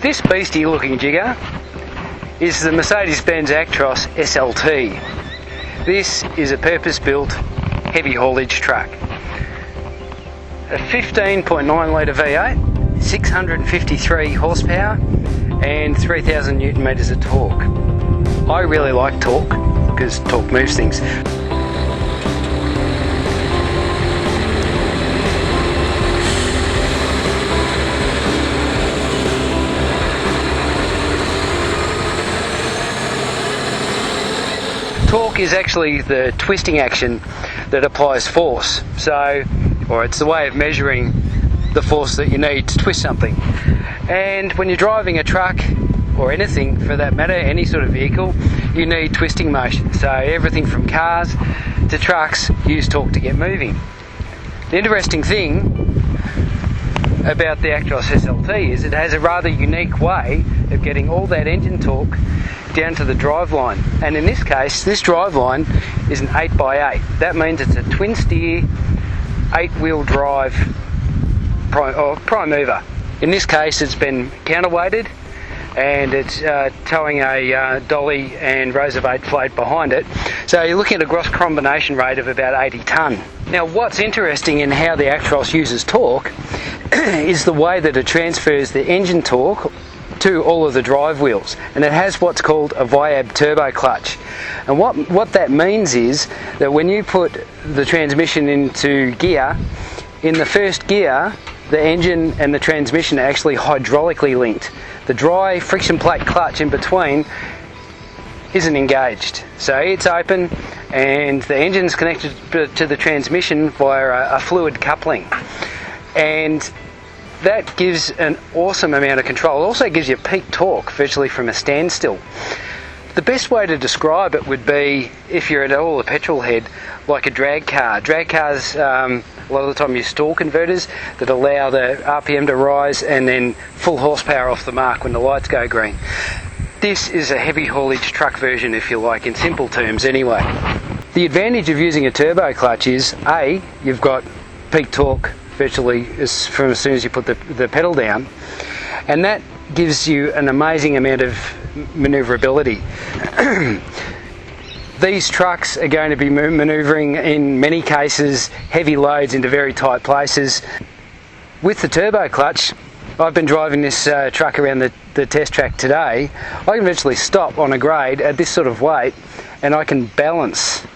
This beastie looking jigger is the Mercedes-Benz Actros SLT. This is a purpose-built heavy haulage truck. A 15.9 litre V8, 653 horsepower and 3,000 newton metres of torque. I really like torque because torque moves things. Torque is actually the twisting action that applies force. Or it's the way of measuring the force that you need to twist something. And when you're driving a truck, or anything for that matter, any sort of vehicle, you need twisting motion. So everything from cars to trucks use torque to get moving. The interesting thing about the Actros SLT is it has a rather unique way of getting all that engine torque down to the driveline. And in this case, this driveline is an 8x8. That means it's a twin steer, 8-wheel drive prime mover. In this case, it's been counterweighted and it's towing a dolly and rows of 8 float behind it. So you're looking at a gross combination rate of about 80 tonne. Now, what's interesting in how the Actros uses torque is the way that it transfers the engine torque to all of the drive wheels, and it has what's called a Viab turbo clutch. And what that means is that when you put the transmission into gear, in the first gear the engine and the transmission are actually hydraulically linked. The dry friction plate clutch in between isn't engaged, so it's open and the engine's connected to the transmission via a fluid coupling, and that gives an awesome amount of control. It also gives you peak torque virtually from a standstill. The best way to describe it would be, if you're at all a petrol head, like a drag car. Drag cars a lot of the time use stall converters that allow the RPM to rise and then full horsepower off the mark when the lights go green. This is a heavy haulage truck version, if you like, in simple terms anyway. The advantage of using a turbo clutch is, A, you've got peak torque virtually from as soon as you put the pedal down, and that gives you an amazing amount of manoeuvrability. These trucks are going to be manoeuvring, in many cases, heavy loads into very tight places. With the turbo clutch, I've been driving this truck around the test track today. I can virtually stop on a grade at this sort of weight and I can balance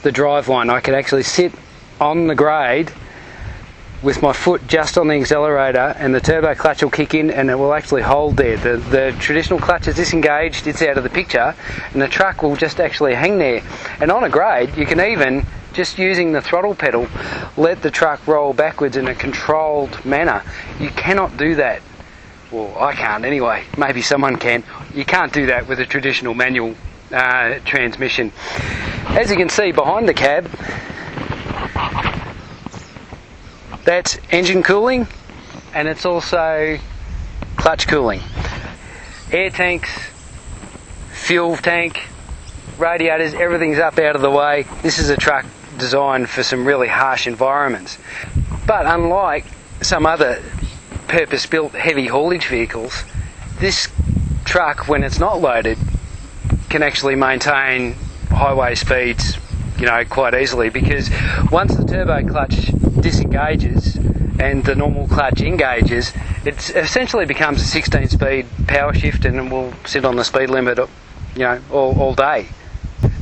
the drive line. I can actually sit on the grade with my foot just on the accelerator, and the turbo clutch will kick in and it will actually hold there. The traditional clutch is disengaged, it's out of the picture, and the truck will just actually hang there. And on a grade, you can even, just using the throttle pedal, let the truck roll backwards in a controlled manner. You cannot do that. Well, I can't anyway. Maybe someone can. You can't do that with a traditional manual transmission. As you can see behind the cab, that's engine cooling, and it's also clutch cooling. Air tanks, fuel tank, radiators, everything's up out of the way. This is a truck designed for some really harsh environments. But unlike some other purpose-built heavy haulage vehicles, this truck, when it's not loaded, can actually maintain highway speeds, quite easily, because once the turbo clutch disengages and the normal clutch engages, it essentially becomes a 16-speed power shift and it will sit on the speed limit, all day.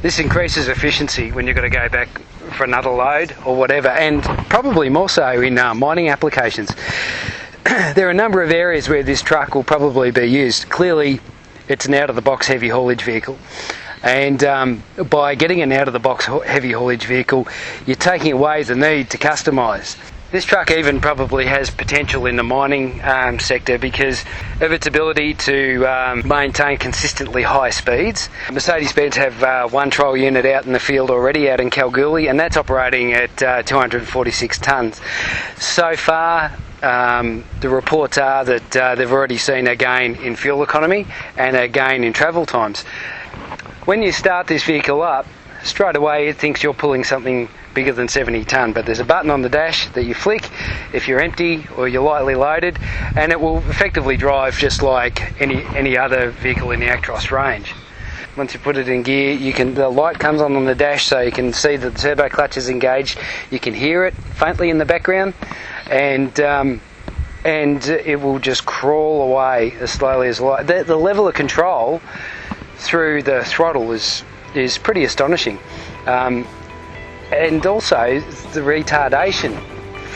This increases efficiency when you've got to go back for another load or whatever, and probably more so in mining applications. There are a number of areas where this truck will probably be used. Clearly, it's an out-of-the-box heavy haulage vehicle. And by getting an out-of-the-box heavy haulage vehicle, you're taking away the need to customise. This truck even probably has potential in the mining sector because of its ability to maintain consistently high speeds. Mercedes-Benz have one trial unit out in the field already, out in Kalgoorlie, and that's operating at 246 tonnes. So far, the reports are that they've already seen a gain in fuel economy and a gain in travel times. When you start this vehicle up, straight away it thinks you're pulling something bigger than 70 tonne, but there's a button on the dash that you flick if you're empty or you're lightly loaded, and it will effectively drive just like any other vehicle in the Actros range. Once you put it in gear, the light comes on the dash, so you can see that the turbo clutch is engaged. You can hear it faintly in the background, and it will just crawl away as slowly as light. The level of control through the throttle is pretty astonishing, and also the retardation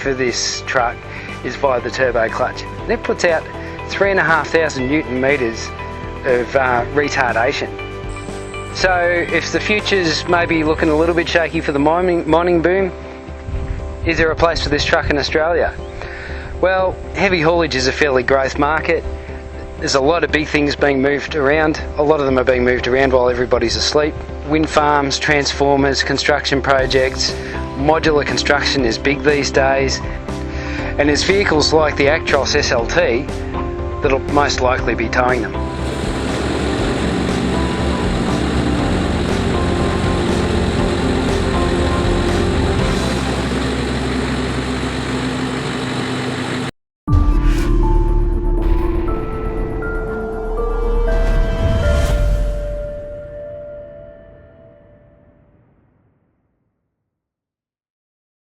for this truck is via the turbo clutch. And it puts out 3,500 Newton meters of retardation. So if the future's maybe looking a little bit shaky for the mining boom, is there a place for this truck in Australia? Well, heavy haulage is a fairly growth market. There's a lot of big things being moved around. A lot of them are being moved around while everybody's asleep. Wind farms, transformers, construction projects, modular construction is big these days. And there's vehicles like the Actros SLT that'll most likely be towing them.